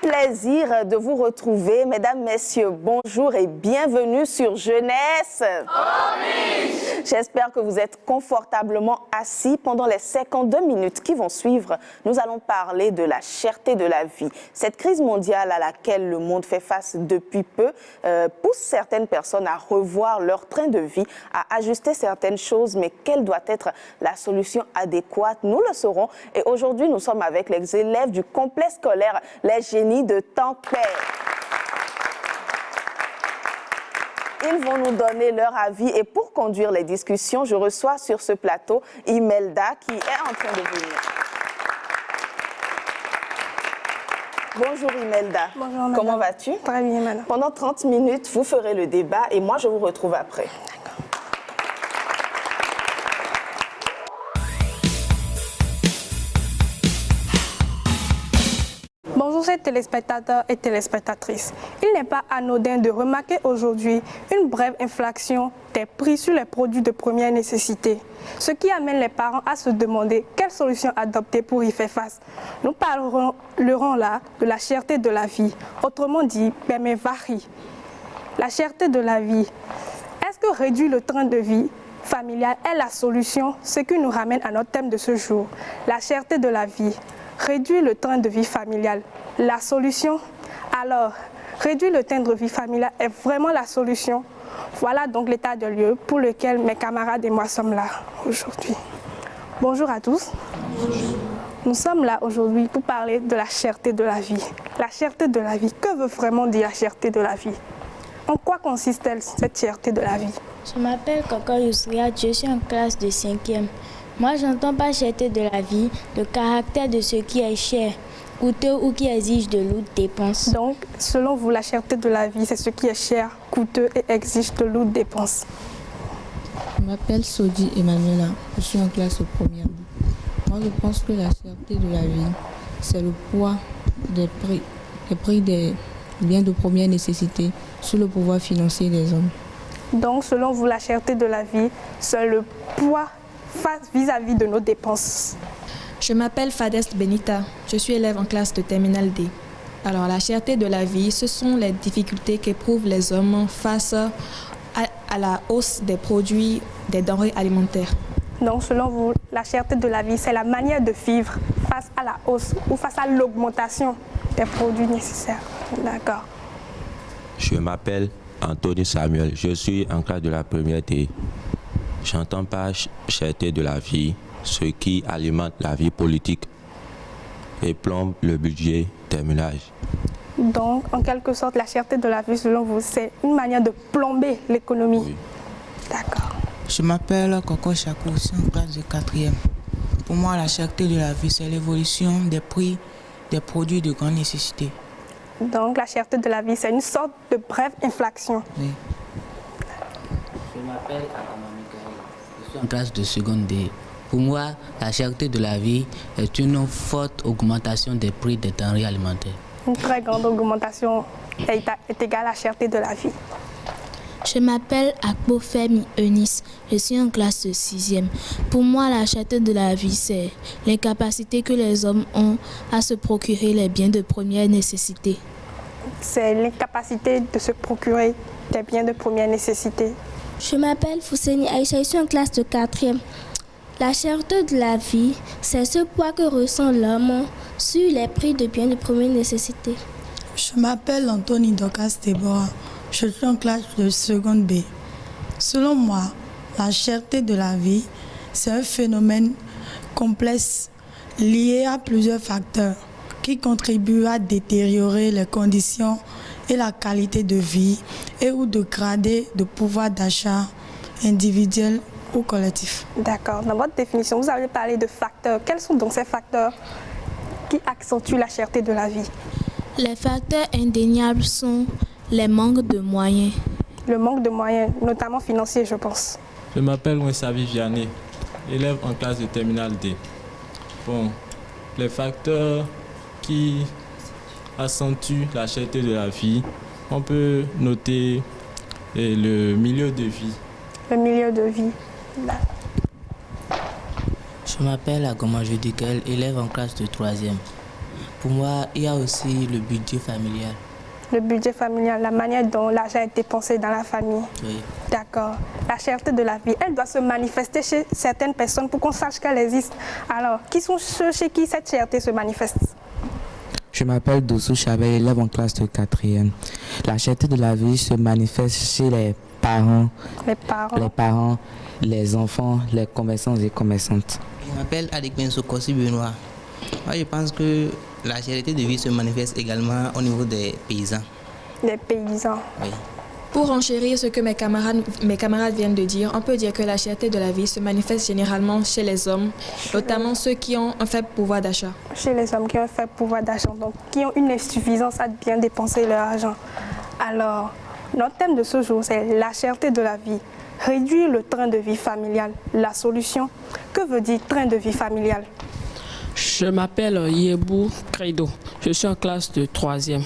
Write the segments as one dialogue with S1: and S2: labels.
S1: plaisir de vous retrouver. Mesdames, Messieurs, bonjour et bienvenue sur Jeunesse. J'espère que vous êtes confortablement assis. Pendant les 52 minutes qui vont suivre, nous allons parler de la cherté de la vie. Cette crise mondiale à laquelle le monde fait face depuis peu pousse certaines personnes à revoir leur train de vie, à ajuster certaines choses. Mais quelle doit être la solution adéquate? Nous le saurons. Et aujourd'hui, nous sommes avec les élèves du complexe scolaire Les Génies de Tampere. Ils vont nous donner leur avis et pour conduire les discussions, je reçois sur ce plateau Imelda qui est en train de venir. Bonjour Imelda.
S2: Bonjour madame.
S1: Comment vas-tu?
S2: Très bien madame.
S1: Pendant 30 minutes, vous ferez le débat et moi je vous retrouve après.
S2: Bonjour chers téléspectateurs et téléspectatrices. Il n'est pas anodin de remarquer aujourd'hui une brève inflation des prix sur les produits de première nécessité, ce qui amène les parents à se demander quelle solution adopter pour y faire face. Nous parlerons là de la cherté de la vie, autrement dit, Bemevari. La cherté de la vie. Est-ce que réduire le train de vie familial est la solution, ce qui nous ramène à notre thème de ce jour, la cherté de la vie. Réduire le train de vie familial, la solution? Alors, réduire le train de vie familial est vraiment la solution? Voilà donc l'état de lieu pour lequel mes camarades et moi sommes là aujourd'hui. Bonjour à tous. Bonjour. Nous sommes là aujourd'hui pour parler de la cherté de la vie. La cherté de la vie, que veut vraiment dire la cherté de la vie? En quoi consiste-t-elle cette cherté de la vie?
S3: Je m'appelle Coco Yousria, je suis en classe de 5e. Moi, j'entends pas cherté de la vie, le caractère de ce qui est cher, coûteux ou qui exige de lourdes dépenses.
S2: Donc, selon vous, la cherté de la vie, c'est ce qui est cher, coûteux et exige de lourdes dépenses.
S4: Je m'appelle Sodi Emmanuela, je suis en classe de première. Moi, je pense que la cherté de la vie, c'est le poids des prix des biens de première nécessité sur le pouvoir financier des hommes.
S2: Donc, selon vous, la cherté de la vie, c'est le poids face vis-à-vis de nos dépenses.
S5: Je m'appelle Fadest Benita, je suis élève en classe de terminale D. Alors la cherté de la vie, ce sont les difficultés qu'éprouvent les hommes face à la hausse des produits, des denrées alimentaires.
S2: Donc selon vous, la cherté de la vie, c'est la manière de vivre face à la hausse ou face à l'augmentation des produits nécessaires. D'accord.
S6: Je m'appelle Anthony Samuel, je suis en classe de la première D. J'entends pas cherté de la vie, ce qui alimente la vie politique et plombe le budget des ménages.
S2: Donc, en quelque sorte, la cherté de la vie, selon vous, c'est une manière de plomber l'économie.
S6: Oui.
S2: D'accord.
S7: Je m'appelle Coco Chakou, je suis en classe de 4e. Pour moi, la cherté de la vie, c'est l'évolution des prix des produits de grande nécessité.
S2: Donc, la cherté de la vie, c'est une sorte de brève inflation.
S7: Oui.
S8: Je m'appelle Akama Mikael, je suis en classe de seconde D. Pour moi, la cherté de la vie est une forte augmentation des prix des denrées alimentaires.
S2: Une très grande augmentation est égale à la cherté de la vie.
S3: Je m'appelle Akbo Femi Eunice, je suis en classe de 6e. Pour moi, la cherté de la vie, c'est l'incapacité que les hommes ont à se procurer les biens de première nécessité.
S2: C'est l'incapacité de se procurer des biens de première nécessité.
S9: Je m'appelle Fousseni Aïcha, je suis en classe de 4e. La cherté de la vie, c'est ce poids que ressent l'homme sur les prix de biens de première nécessité.
S10: Je m'appelle Anthony Docas Deborah, je suis en classe de seconde B. Selon moi, la cherté de la vie, c'est un phénomène complexe lié à plusieurs facteurs qui contribuent à détériorer les conditions et la qualité de vie et ou dégrader le pouvoir d'achat individuel ou collectif.
S2: D'accord. Dans votre définition, vous avez parlé de facteurs. Quels sont donc ces facteurs qui accentuent la cherté de la vie?
S3: Les facteurs indéniables sont les manques de moyens.
S2: Le manque de moyens, notamment financiers, je pense.
S11: Je m'appelle Wensavi Vianney, élève en classe de terminale D. Bon, les facteurs qui accentuent la cherté de la vie, on peut noter le milieu de vie.
S2: Le milieu de vie. Là.
S8: Je m'appelle Agoma Judikel, élève en classe de 3e. Pour moi, il y a aussi le budget familial.
S2: Le budget familial, la manière dont l'argent est dépensé dans la famille.
S8: Oui.
S2: D'accord. La cherté de la vie, elle doit se manifester chez certaines personnes pour qu'on sache qu'elle existe. Alors, qui sont ceux chez qui cette cherté se manifeste?
S12: Je m'appelle Dossou Chabet, élève en classe de 4e. La cherté de la vie se manifeste chez les parents, les enfants, les commerçants et commerçantes.
S13: Je m'appelle Adik Benso Kossi Benoît. Moi, je pense que la cherté de vie se manifeste également au niveau des paysans.
S2: Les paysans.
S13: Oui.
S5: Pour enchérir ce que mes camarades viennent de dire, on peut dire que la cherté de la vie se manifeste généralement chez les hommes, notamment ceux qui ont un faible pouvoir d'achat.
S2: Chez les hommes qui ont un faible pouvoir d'achat, donc qui ont une insuffisance à bien dépenser leur argent. Alors, notre thème de ce jour, c'est la cherté de la vie. Réduire le train de vie familial. La solution, que veut dire train de vie familial?
S14: Je m'appelle Yebou Credo, je suis en classe de 3e.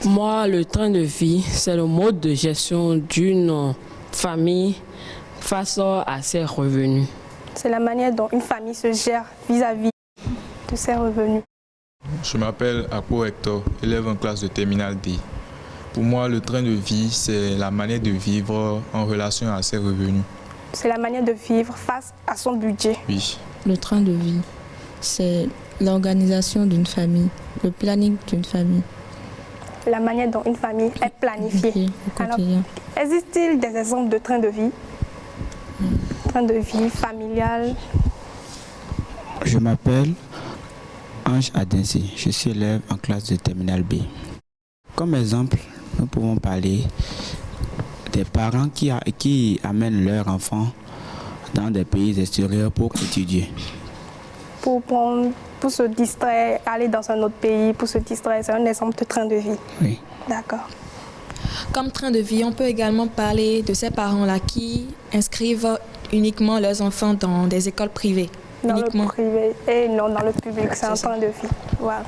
S14: Moi, le train de vie, c'est le mode de gestion d'une famille face à ses revenus.
S2: C'est la manière dont une famille se gère vis-à-vis de ses revenus.
S11: Je m'appelle Akpo Hector, élève en classe de terminale D. Pour moi, le train de vie, c'est la manière de vivre en relation à ses revenus.
S2: C'est la manière de vivre face à son budget.
S11: Oui.
S4: Le train de vie, c'est l'organisation d'une famille, le planning d'une famille.
S2: La manière dont une famille est planifiée. Alors, existe-t-il des exemples de train de vie? Train de vie familial.
S12: Je m'appelle Ange Adensi, je suis élève en classe de terminale B. Comme exemple, nous pouvons parler des parents qui amènent leurs enfants dans des pays extérieurs pour étudier.
S2: Pour se distraire, aller dans un autre pays, pour se distraire, c'est un exemple de train de vie.
S12: Oui.
S2: D'accord.
S5: Comme train de vie, on peut également parler de ces parents-là qui inscrivent uniquement leurs enfants dans des écoles privées.
S2: Dans le privé et non dans le public, c'est un train de vie. Voilà.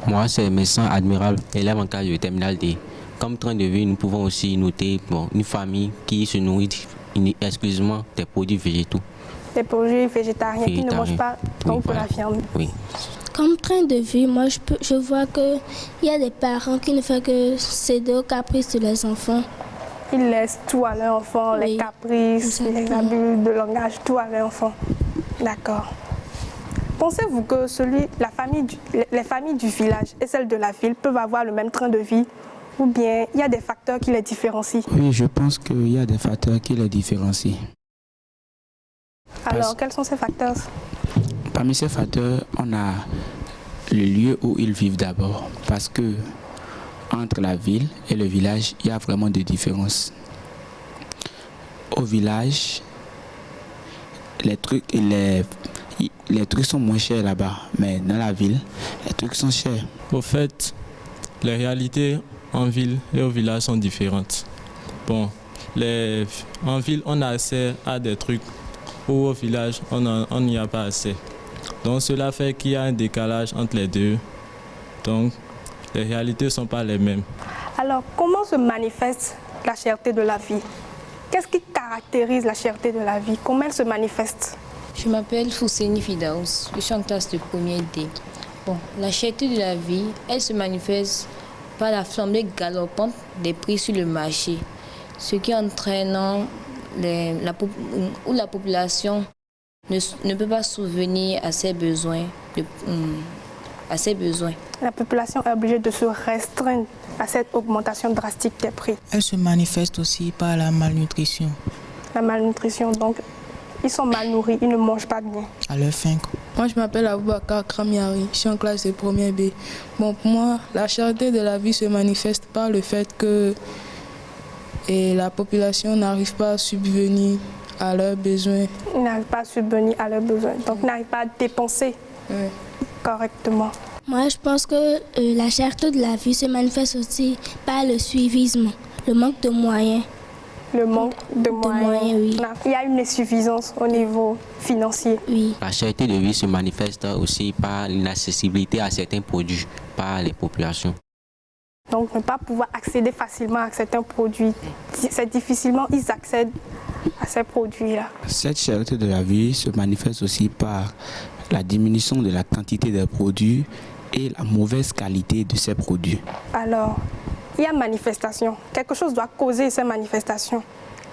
S6: Moi, c'est Messin Admiral, élève en classe de terminale D. Comme train de vie, nous pouvons aussi noter une famille qui se nourrit exclusivement des produits végétaux.
S2: Des produits végétariens qui ne mangent pas donc de la viande.
S6: Oui.
S9: Comme train de vie, moi je vois qu'il y a des parents qui ne font que céder aux caprices de leurs enfants.
S2: Ils laissent tout à leurs enfants, les caprices, les abus de langage, tout à leurs enfants. D'accord. Pensez-vous que les familles du village et celles de la ville peuvent avoir le même train de vie ou bien il y a des facteurs qui les différencient?
S12: Oui, je pense qu'il y a des facteurs qui les différencient.
S2: Alors, quels sont ces facteurs?
S12: Parmi ces facteurs, on a le lieu où ils vivent d'abord, parce que entre la ville et le village, il y a vraiment des différences. Au village, les trucs sont moins chers là-bas, mais dans la ville, les trucs sont chers.
S11: Au fait, les réalités en ville et au village sont différentes. Bon, en ville, on a accès à des trucs où au village, on n'y a pas assez. Donc cela fait qu'il y a un décalage entre les deux. Donc les réalités ne sont pas les mêmes.
S2: Alors comment se manifeste la cherté de la vie? Qu'est-ce qui caractérise la cherté de la vie? Comment elle se manifeste?
S15: Je m'appelle Fousséni Fidaous, je suis en classe de première D. Bon, la cherté de la vie, elle se manifeste par la flambée galopante des prix sur le marché, ce qui entraîne la population ne peut pas subvenir à ses besoins.
S2: La population est obligée de se restreindre à cette augmentation drastique des prix.
S7: Elle se manifeste aussi par la malnutrition.
S2: La malnutrition, donc ils sont mal nourris, ils ne mangent pas bien.
S7: À leur faim.
S16: Moi, je m'appelle Aboubakar Kramiari, je suis en classe de première B. Bon, pour moi, la cherté de la vie se manifeste par le fait que la population n'arrive pas à subvenir à leurs besoins.
S2: Ils n'arrivent pas à subvenir à leurs besoins, donc n'arrivent pas à dépenser correctement.
S9: Moi, je pense que la cherté de la vie se manifeste aussi par le suivisme, le manque de moyens.
S2: Le manque de moyens, oui. Il y a une insuffisance au niveau financier.
S9: Oui.
S6: La cherté de vie se manifeste aussi par l'inaccessibilité à certains produits par les populations.
S2: Donc, ne pas pouvoir accéder facilement à certains produits. C'est difficilement ils accèdent à ces produits-là.
S12: Cette cherté de la vie se manifeste aussi par la diminution de la quantité des produits et la mauvaise qualité de ces produits.
S2: Alors, il y a manifestation. Quelque chose doit causer ces manifestations.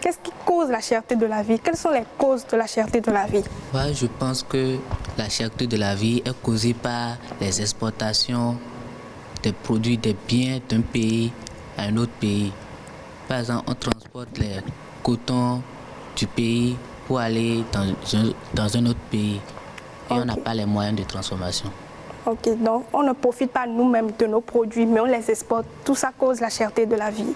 S2: Qu'est-ce qui cause la cherté de la vie? Quelles sont les causes de la cherté de la vie?
S8: Ouais, je pense que la cherté de la vie est causée par les exportations des produits, des biens d'un pays à un autre pays. Par exemple, on transporte les cotons du pays pour aller dans un autre pays et on n'a pas les moyens de transformation.
S2: Ok, donc on ne profite pas nous-mêmes de nos produits, mais on les exporte. Tout ça cause la cherté de la vie.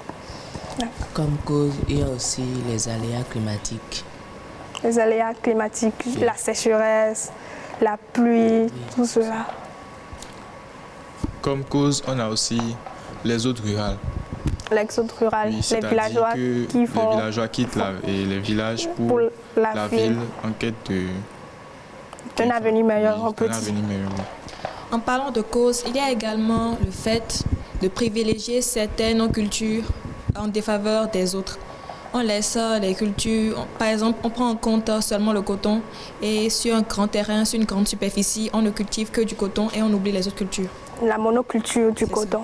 S8: Comme cause, il y a aussi les aléas climatiques.
S2: Les aléas climatiques, la sécheresse, la pluie, tout cela.
S11: Comme cause, on a aussi l'exode rural.
S2: L'exode rural,
S11: Oui,
S2: les villageois qui font...
S11: Les villageois quittent les villages pour la ville en quête
S2: d'un avenir meilleur, on peut dire.
S5: En parlant de cause, il y a également le fait de privilégier certaines cultures en défaveur des autres. On laisse les cultures, par exemple, on prend en compte seulement le coton et sur un grand terrain, sur une grande superficie, on ne cultive que du coton et on oublie les autres cultures. La monoculture du coton.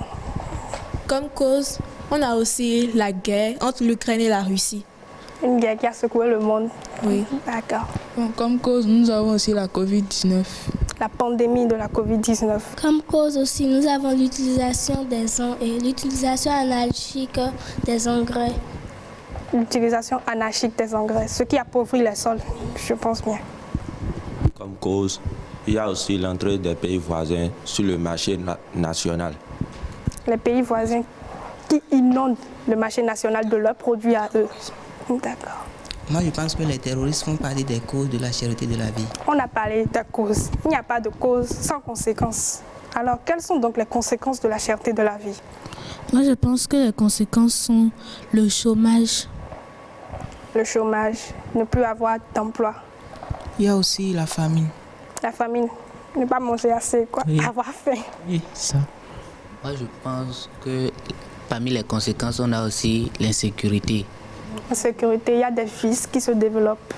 S17: Comme cause, on a aussi la guerre entre l'Ukraine et la Russie.
S2: Une guerre qui a secoué le monde.
S17: Oui.
S2: D'accord.
S16: Bon, comme cause, nous avons aussi la Covid-19.
S2: La pandémie de la Covid-19.
S9: Comme cause aussi, nous avons l'utilisation l'utilisation anarchique des engrais.
S2: L'utilisation anarchique des engrais, ce qui appauvrit les sols, je pense bien.
S6: Comme cause, il y a aussi l'entrée des pays voisins sur le marché national.
S2: Les pays voisins qui inondent le marché national de leurs produits à eux. D'accord.
S13: Moi, je pense que les terroristes font partie des causes de la cherté de la vie.
S2: On a parlé de causes. Il n'y a pas de cause sans conséquences. Alors, quelles sont donc les conséquences de la cherté de la vie?
S3: Moi, je pense que les conséquences sont le chômage.
S2: Le chômage, ne plus avoir d'emploi.
S7: Il y a aussi la famine.
S2: La famine, ne pas manger assez, quoi.
S7: Oui.
S2: Avoir faim.
S7: Oui, ça.
S8: Moi, je pense que parmi les conséquences, on a aussi l'insécurité.
S2: L'insécurité, il y a des vices qui se développent.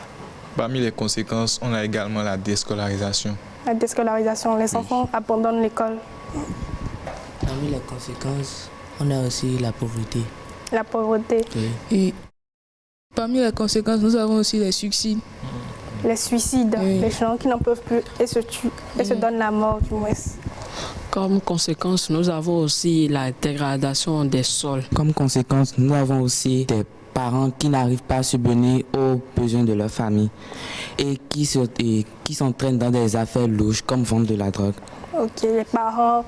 S11: Parmi les conséquences, on a également la déscolarisation.
S2: La déscolarisation, les enfants abandonnent l'école.
S8: Parmi les conséquences, on a aussi la pauvreté.
S2: La pauvreté.
S8: Oui.
S16: Et parmi les conséquences, nous avons aussi les suicides.
S2: Les suicides, les gens qui n'en peuvent plus et se tuent, et se donnent la mort du moins.
S14: Comme conséquence, nous avons aussi la dégradation des sols.
S18: Comme conséquence, nous avons aussi des parents qui n'arrivent pas à subvenir aux besoins de leur famille et qui s'entraînent dans des affaires louches comme vendre de la drogue.
S2: Ok, les parents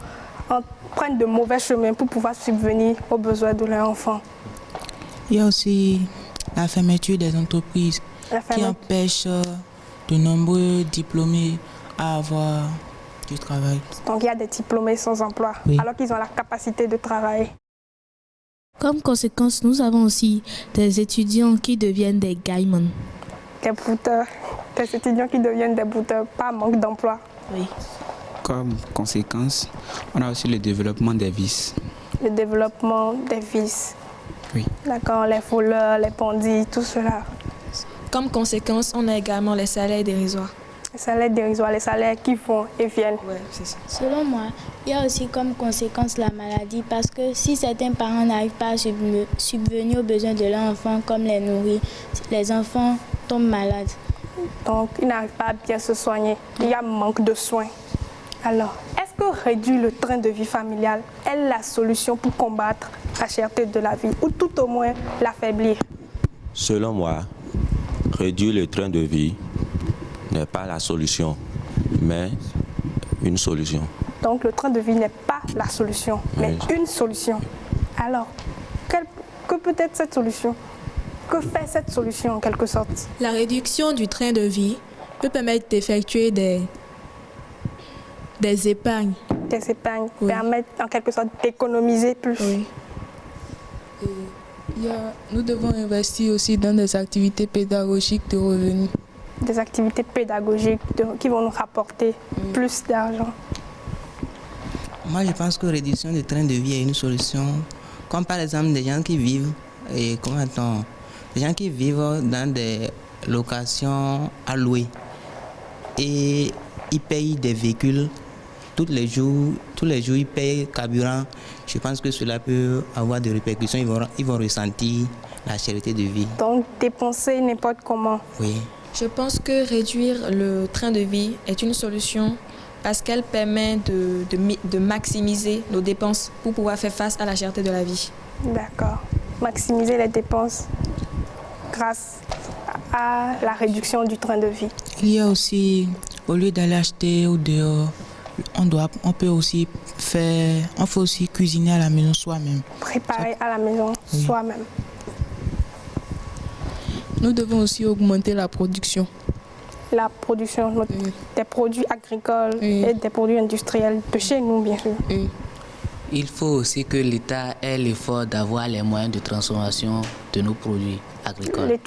S2: prennent de mauvais chemins pour pouvoir subvenir aux besoins de leurs enfants.
S7: Il y a aussi la fermeture des entreprises qui empêche de nombreux diplômés à avoir du travail.
S2: Donc il y a des diplômés sans emploi, alors qu'ils ont la capacité de travailler.
S3: Comme conséquence, nous avons aussi des étudiants qui deviennent des gaïmans.
S2: Des bouteurs, des étudiants qui deviennent des bouteurs par manque d'emploi.
S3: Oui.
S12: Comme conséquence, on a aussi le développement des vices.
S2: Le développement des vices.
S12: Oui.
S2: D'accord, les voleurs, les bandits, tout cela.
S5: Comme conséquence, on a également les salaires dérisoires.
S2: Les salaires dérisoires, les salaires qui vont et viennent.
S5: Ouais, c'est ça.
S9: Selon moi, il y a aussi comme conséquence la maladie parce que si certains parents n'arrivent pas à subvenir aux besoins de leurs enfants comme les nourrir, les enfants tombent malades.
S2: Donc, ils n'arrivent pas à bien se soigner. Il y a manque de soins. Alors, est-ce que réduire le train de vie familial est la solution pour combattre la cherté de la vie ou tout au moins l'affaiblir?
S6: Selon moi, réduire le train de vie n'est pas la solution, mais une solution.
S2: Donc, le train de vie n'est pas la solution, mais une solution. Alors, que peut être cette solution? Que fait cette solution en quelque sorte?
S17: La réduction du train de vie peut permettre d'effectuer des épargnes.
S2: Des épargnes permettent en quelque sorte d'économiser plus.
S16: Oui. Nous devons investir aussi dans des activités pédagogiques de revenus.
S2: Des activités pédagogiques qui vont nous rapporter plus d'argent.
S13: Moi, je pense que la réduction du train de vie est une solution. Comme par exemple des gens qui vivent, des gens qui vivent dans des locations à louer. Et ils payent des véhicules tous les jours, ils payent carburant. Je pense que cela peut avoir des répercussions. Ils vont ressentir la cherté de vie.
S2: Donc, dépenser n'importe comment.
S13: Oui.
S5: Je pense que réduire le train de vie est une solution parce qu'elle permet de maximiser nos dépenses pour pouvoir faire face à la cherté de la vie.
S2: D'accord. Maximiser les dépenses grâce à la réduction du train de vie.
S7: Il y a aussi, au lieu d'aller acheter au dehors, on peut aussi cuisiner à la maison soi-même.
S2: Préparer à la maison soi-même.
S16: Nous devons aussi augmenter la production.
S2: La production des produits agricoles et des produits industriels de chez nous, bien sûr.
S8: Il faut aussi que l'État ait l'effort d'avoir les moyens de transformation de nos produits agricoles.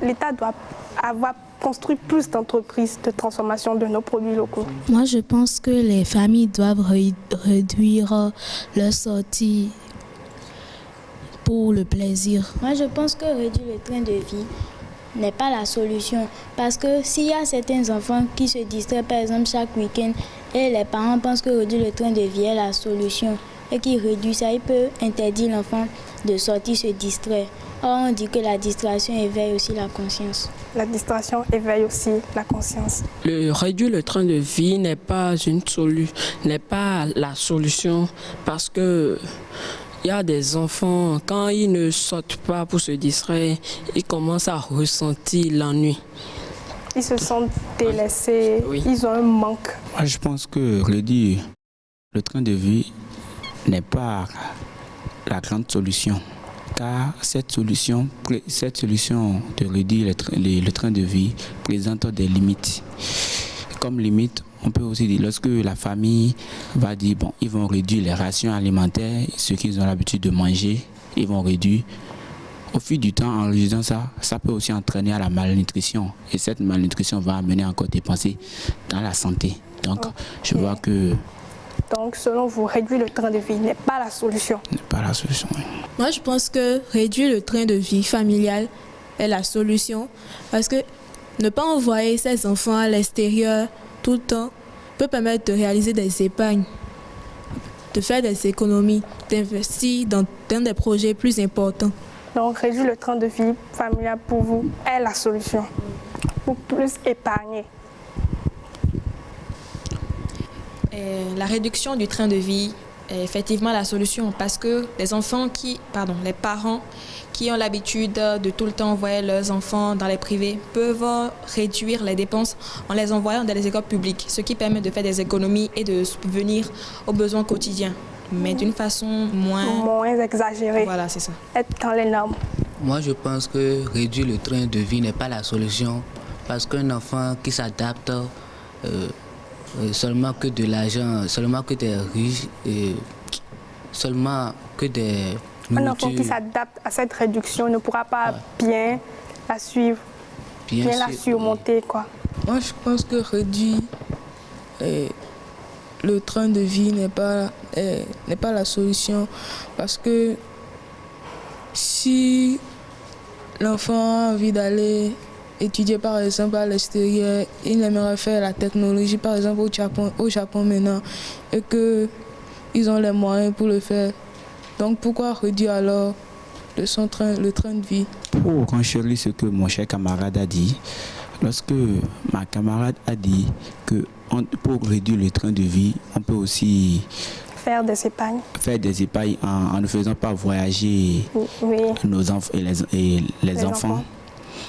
S2: L'État doit avoir construit plus d'entreprises de transformation de nos produits locaux.
S3: Moi, je pense que les familles doivent réduire leurs sorties pour le plaisir.
S9: Moi, je pense que réduire le train de vie n'est pas la solution. Parce que s'il y a certains enfants qui se distraient, par exemple, chaque week-end, et les parents pensent que réduire le train de vie est la solution, et qu'ils réduisent ça, ils peuvent interdire l'enfant de sortir se distraire. Or, on dit que la distraction éveille aussi la conscience.
S2: La distraction éveille aussi la conscience.
S14: Réduire le train de vie n'est pas la solution parce que il y a des enfants, quand ils ne sortent pas pour se distraire, ils commencent à ressentir l'ennui.
S2: Ils se sentent délaissés, ils ont un manque.
S12: Moi, je pense que réduire le train de vie n'est pas la grande solution. Car cette solution de réduire le train de vie présente des limites. Comme limite, on peut aussi dire, lorsque la famille va dire, bon, ils vont réduire les rations alimentaires, ce qu'ils ont l'habitude de manger, ils vont réduire. Au fil du temps, en réduisant ça, ça peut aussi entraîner à la malnutrition. Et cette malnutrition va amener encore des pensées dans la santé. Donc, je vois que...
S2: Donc, selon vous, réduire le train de vie n'est pas la solution.
S12: N'est pas la solution, oui.
S17: Moi, je pense que réduire le train de vie familial est la solution. Parce que ne pas envoyer ses enfants à l'extérieur tout le temps peut permettre de réaliser des épargnes, de faire des économies, d'investir dans des projets plus importants.
S2: Donc, réduire le train de vie familial pour vous est la solution pour plus épargner.
S5: La réduction du train de vie est effectivement la solution parce que les parents qui ont l'habitude de tout le temps envoyer leurs enfants dans les privés peuvent réduire les dépenses en les envoyant dans les écoles publiques, ce qui permet de faire des économies et de subvenir aux besoins quotidiens, mais d'une façon
S2: moins exagérée.
S5: Voilà, c'est ça.
S2: Être dans les normes.
S8: Moi, je pense que réduire le train de vie n'est pas la solution parce qu'un enfant qui s'adapte seulement que de l'argent, seulement que des riches, seulement que des
S2: nourritures. Un enfant qui s'adapte à cette réduction ne pourra pas bien la suivre, bien la surmonter, quoi.
S16: Moi, je pense que réduire le train de vie n'est pas la solution parce que si l'enfant a envie d'aller étudier par exemple à l'extérieur, il aimerait faire la technologie par exemple au Japon maintenant et qu'ils ont les moyens pour le faire. Donc pourquoi réduire alors le train de vie?
S12: Pour renchérir ce que mon cher camarade a dit, lorsque ma camarade a dit que pour réduire le train de vie, on peut aussi
S2: faire des épargnes.
S12: Faire des épargnes en ne faisant pas voyager nos enfants et les enfants.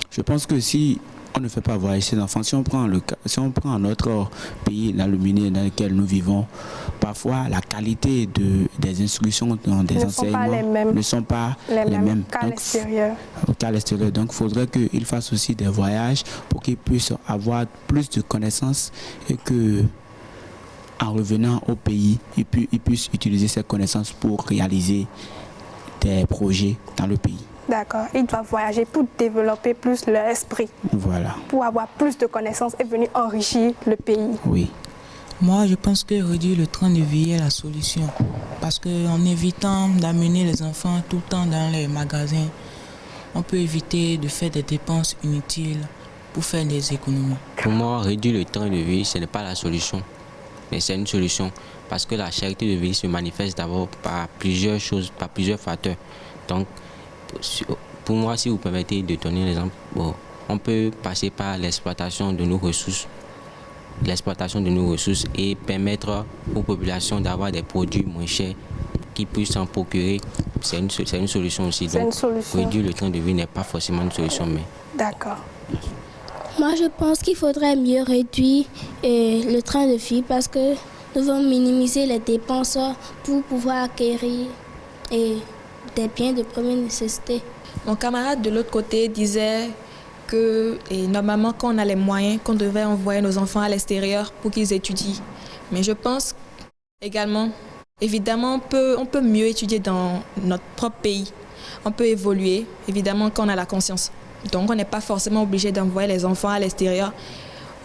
S12: Je pense que si on ne fait pas voyager ces enfants, si on prend notre pays, dans le milieu dans lequel nous vivons, parfois la qualité des instructions, des enseignements ne sont pas les mêmes
S2: qu'à l'extérieur.
S12: Donc il faudrait qu'ils fassent aussi des voyages pour qu'ils puissent avoir plus de connaissances et que en revenant au pays, ils puissent utiliser ces connaissances pour réaliser des projets dans le pays.
S2: D'accord. Ils doivent voyager pour développer plus leur esprit.
S12: Voilà.
S2: Pour avoir plus de connaissances et venir enrichir le pays.
S12: Oui.
S7: Moi, je pense que réduire le train de vie est la solution. Parce qu'en évitant d'amener les enfants tout le temps dans les magasins, on peut éviter de faire des dépenses inutiles pour faire des économies.
S6: Pour moi, réduire le train de vie, ce n'est pas la solution, mais c'est une solution. Parce que la cherté de vie se manifeste d'abord par plusieurs choses, par plusieurs facteurs. Donc, pour moi, si vous permettez de donner un exemple, on peut passer par l'exploitation de nos ressources, et permettre aux populations d'avoir des produits moins chers qui puissent s'en procurer. C'est une solution aussi. Donc, réduire le train de vie n'est pas forcément une solution. Mais...
S2: D'accord.
S9: Moi, je pense qu'il faudrait mieux réduire le train de vie parce que nous devons minimiser les dépenses pour pouvoir acquérir des biens de première nécessité.
S5: Mon camarade de l'autre côté disait que normalement, quand on a les moyens, qu'on devrait envoyer nos enfants à l'extérieur pour qu'ils étudient. Mais je pense également, évidemment, on peut mieux étudier dans notre propre pays. On peut évoluer, évidemment, quand on a la conscience. Donc, on n'est pas forcément obligé d'envoyer les enfants à l'extérieur.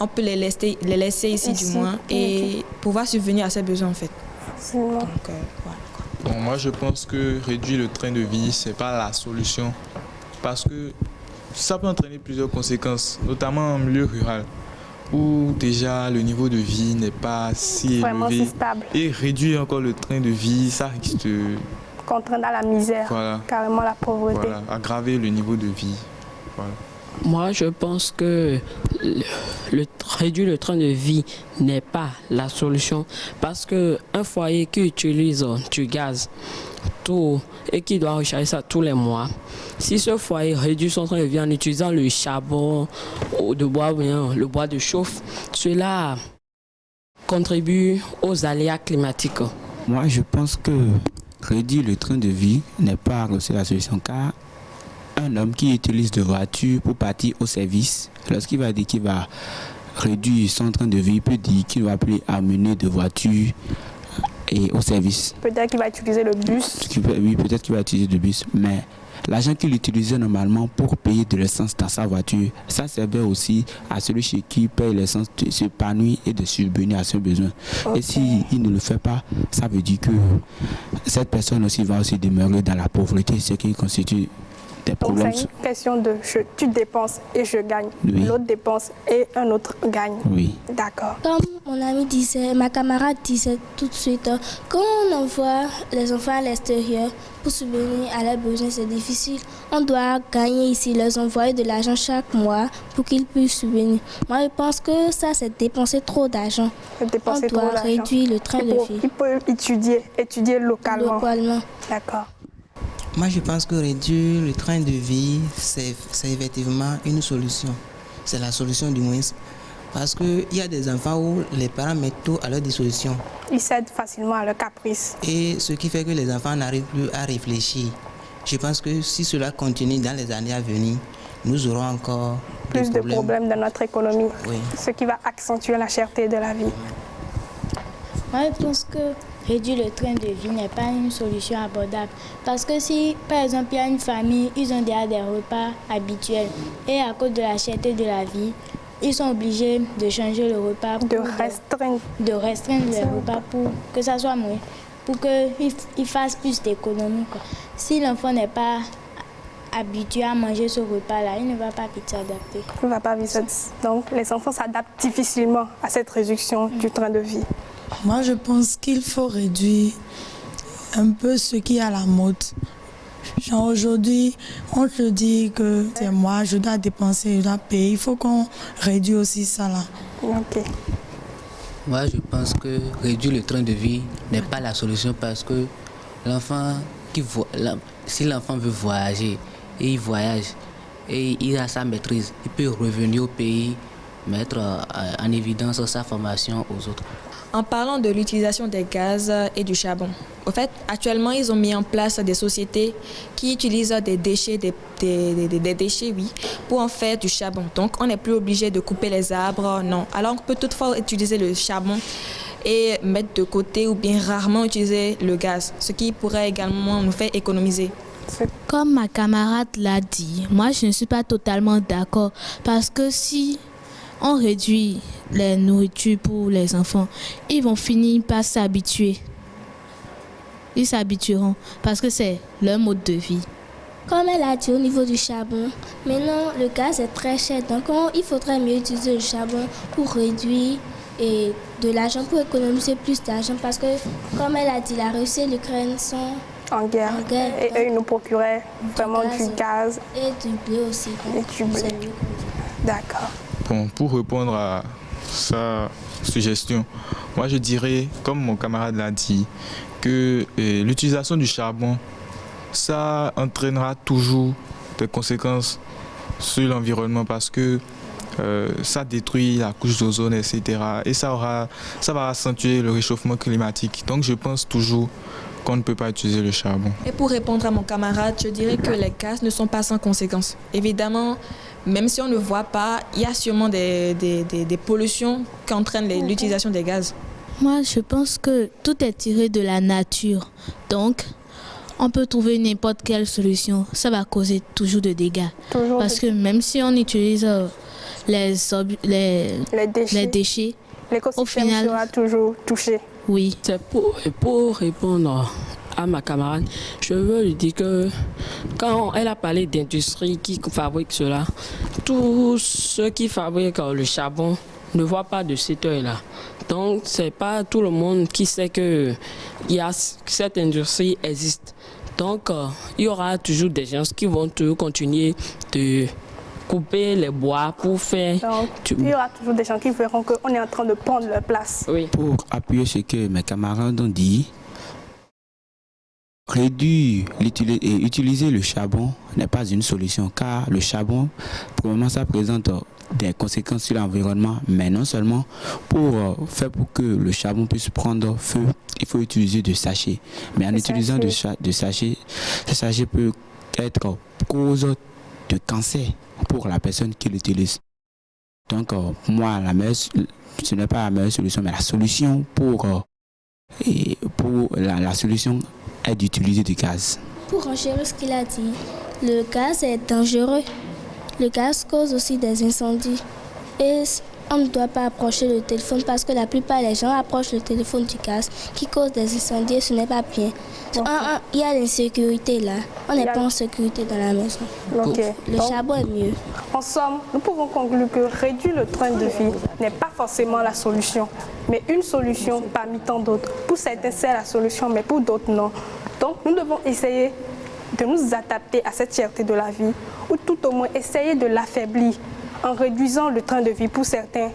S5: On peut les laisser ici du moins et pouvoir subvenir à ses besoins en fait.
S2: Donc,
S5: voilà.
S11: Bon, moi, je pense que réduire le train de vie, ce n'est pas la solution. Parce que ça peut entraîner plusieurs conséquences, notamment en milieu rural, où déjà le niveau de vie n'est pas si élevé.
S2: Stable.
S11: Et réduire encore le train de vie, ça risque de
S2: contraindre à la misère, carrément la pauvreté.
S11: Voilà, aggraver le niveau de vie. Voilà.
S14: Moi, je pense que réduire le train de vie n'est pas la solution parce qu'un foyer qui utilise du gaz tout et qui doit recharger ça tous les mois, si ce foyer réduit son train de vie en utilisant le charbon ou le bois de chauffe, cela contribue aux aléas climatiques.
S12: Moi, je pense que réduire le train de vie n'est pas aussi la solution car un homme qui utilise de voiture pour partir au service, lorsqu'il va dire qu'il va réduire son train de vie, il peut dire qu'il ne va plus amener de voiture et au service.
S2: Peut-être qu'il va utiliser le bus.
S12: Oui, peut-être qu'il va utiliser le bus, mais l'argent qu'il utilisait normalement pour payer de l'essence dans sa voiture, ça servait aussi à celui chez qui paye l'essence de s'épanouir et de subvenir à ses besoins. Okay. Et s'il ne le fait pas, ça veut dire que cette personne aussi va aussi demeurer dans la pauvreté, ce qui constitue des problèmes.
S2: Donc c'est une question de tu dépenses et je gagne.
S12: Oui.
S2: L'autre dépense et un autre gagne.
S12: Oui.
S9: D'accord. Comme mon ami disait, ma camarade disait tout de suite, quand on envoie les enfants à l'extérieur pour subvenir à leurs besoins, c'est difficile. On doit gagner ici, leur envoyer de l'argent chaque mois pour qu'ils puissent subvenir. Moi, je pense que ça, c'est dépenser trop d'argent. On doit réduire le train de vie.
S2: Il peut étudier localement. D'accord.
S13: Moi, je pense que réduire le train de vie, c'est effectivement une solution. C'est la solution du moins. Parce qu'il y a des enfants où les parents mettent tout à leur disposition.
S2: Ils cèdent facilement à leur caprice.
S13: Et ce qui fait que les enfants n'arrivent plus à réfléchir. Je pense que si cela continue dans les années à venir, nous aurons encore
S2: plus de problèmes dans notre économie.
S13: Oui.
S2: Ce qui va accentuer la cherté de la vie.
S9: Moi, je pense que réduire le train de vie n'est pas une solution abordable. Parce que si, par exemple, il y a une famille, ils ont déjà des repas habituels. Et à cause de la cherté de la vie, ils sont obligés de changer le repas. De restreindre les repas pour que ça soit moins. Pour qu'ils fassent plus d'économies. Si l'enfant n'est pas habitué à manger ce repas-là, il ne va pas vite s'adapter.
S2: Il ne va pas vite s'adapter. Donc, les enfants s'adaptent difficilement à cette réduction du train de vie.
S10: Moi, je pense qu'il faut réduire un peu ce qui est à la mode. Genre aujourd'hui, on te dit que c'est moi, je dois dépenser, je dois payer. Il faut qu'on réduise aussi ça là.
S2: Ok.
S8: Moi, je pense que réduire le train de vie n'est pas la solution parce que l'enfant, si l'enfant veut voyager et il voyage et il a sa maîtrise, il peut revenir au pays, mettre en évidence sa formation aux autres.
S5: En parlant de l'utilisation des gaz et du charbon, au fait, actuellement, ils ont mis en place des sociétés qui utilisent des déchets, des déchets, oui, pour en faire du charbon. Donc, on n'est plus obligé de couper les arbres, non. Alors, on peut toutefois utiliser le charbon et mettre de côté ou bien rarement utiliser le gaz, ce qui pourrait également nous faire économiser.
S3: Comme ma camarade l'a dit, moi, je ne suis pas totalement d'accord parce que si on réduit les nourritures pour les enfants, ils vont finir par s'habituer. Ils s'habitueront parce que c'est leur mode de vie.
S9: Comme elle a dit au niveau du charbon, maintenant le gaz est très cher, donc il faudrait mieux utiliser le charbon pour réduire et de l'argent, pour économiser plus d'argent, parce que comme elle a dit, la Russie et l'Ukraine sont
S2: en guerre. Et eux, ils nous procuraient vraiment du gaz.
S9: Et du blé aussi.
S2: Et du blé. D'accord.
S19: Bon, pour répondre à sa suggestion, moi je dirais, comme mon camarade l'a dit, que l'utilisation du charbon, ça entraînera toujours des conséquences sur l'environnement parce que ça détruit la couche d'ozone, etc. Et ça va accentuer le réchauffement climatique. Donc je pense toujours qu'on ne peut pas utiliser le charbon.
S5: Et pour répondre à mon camarade, je dirais que les gaz ne sont pas sans conséquences. Évidemment, même si on ne voit pas, il y a sûrement des pollutions qui entraînent l'utilisation des gaz.
S3: Moi, je pense que tout est tiré de la nature. Donc, on peut trouver n'importe quelle solution. Ça va causer toujours de dégâts. Parce que même si on utilise les déchets,
S2: l'écosystème au final sera toujours touché.
S3: Oui.
S14: C'est pour répondre à ma camarade, je veux lui dire que quand elle a parlé d'industrie qui fabrique cela, tous ceux qui fabriquent le charbon ne voient pas de cet œil-là. Donc, c'est pas tout le monde qui sait que cette industrie existe. Donc, il y aura toujours des gens qui vont continuer de couper les bois pour faire...
S2: Donc, il y aura toujours des gens qui verront qu'on est en train de prendre leur place.
S14: Oui.
S12: Pour appuyer ce que mes camarades ont dit, réduire et utiliser le charbon n'est pas une solution car le charbon, pour le moment, ça présente des conséquences sur l'environnement, mais non seulement pour faire pour que le charbon puisse prendre feu, il faut utiliser des sachets. Mais en utilisant des sachets, ces sachets peuvent être cause de cancer pour la personne qui l'utilise. Donc, pour moi, ce n'est pas la meilleure solution, mais la solution la solution est d'utiliser du gaz.
S9: Pour enchérir ce qu'il a dit, le gaz est dangereux. Le gaz cause aussi des incendies. Et on ne doit pas approcher le téléphone parce que la plupart des gens approchent le téléphone du gaz qui cause des incendies et ce n'est pas bien. Il y a l'insécurité là. On n'est pas en sécurité dans la maison. Le charbon est mieux.
S2: En somme, nous pouvons conclure que réduire le train de vie n'est pas forcément la solution, mais une solution parmi tant d'autres. Pour certains, c'est la solution, mais pour d'autres, non. Donc, nous devons essayer de nous adapter à cette cherté de la vie, ou tout au moins essayer de l'affaiblir en réduisant le train de vie pour certains,